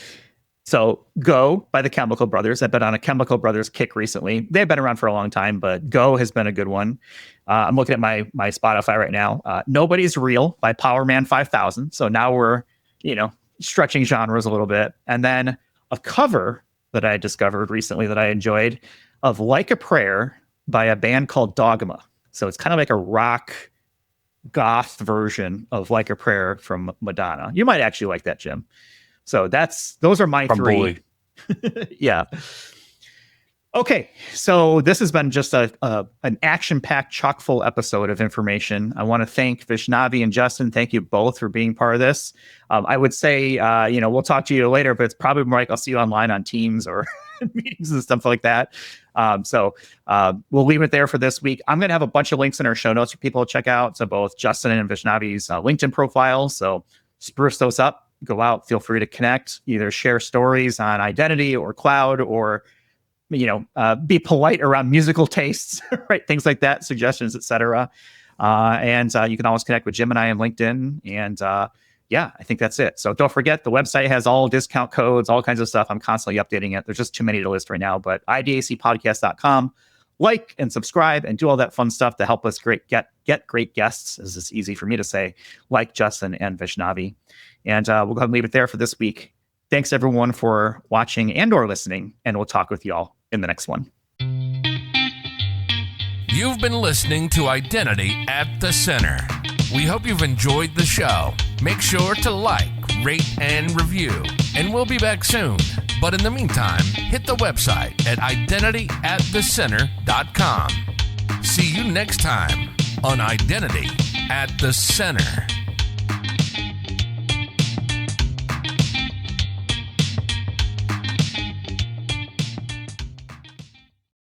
So Go by the Chemical Brothers. I've been on a Chemical Brothers kick recently. They've been around for a long time, but Go has been a good one. I'm looking at my Spotify right now. Nobody's Real by Power Man 5000. So now we're, stretching genres a little bit. And then a cover that I discovered recently that I enjoyed of Like a Prayer by a band called Dogma. So it's kind of like a rock goth version of Like a Prayer from Madonna. You might actually like that, Jim. So those are my Probably. 3. Yeah. Okay, so this has been just an action-packed, chock-full episode of information. I want to thank Vaishnavi and Justin. Thank you both for being part of this. I would say, we'll talk to you later, but it's probably more like I'll see you online on Teams or meetings and stuff like that. So we'll leave it there for this week. I'm going to have a bunch of links in our show notes for people to check out. So both Justin and Vaishnavi's LinkedIn profiles. So spruce those up. Go out. Feel free to connect. Either share stories on identity or cloud or be polite around musical tastes, right? Things like that, suggestions, etc. And you can always connect with Jim and I on LinkedIn. And I think that's it. So don't forget, the website has all discount codes, all kinds of stuff. I'm constantly updating it. There's just too many to list right now, but idacpodcast.com. Like and subscribe and do all that fun stuff to help us get great guests, as it's easy for me to say, like Justin and Vaishnavi. And we'll go ahead and leave it there for this week. Thanks, everyone, for watching and or listening, and we'll talk with you all in the next one. You've been listening to Identity at the Center. We hope you've enjoyed the show. Make sure to like, rate, and review, and we'll be back soon. But in the meantime, hit the website at identityatthecenter.com. See you next time on Identity at the Center.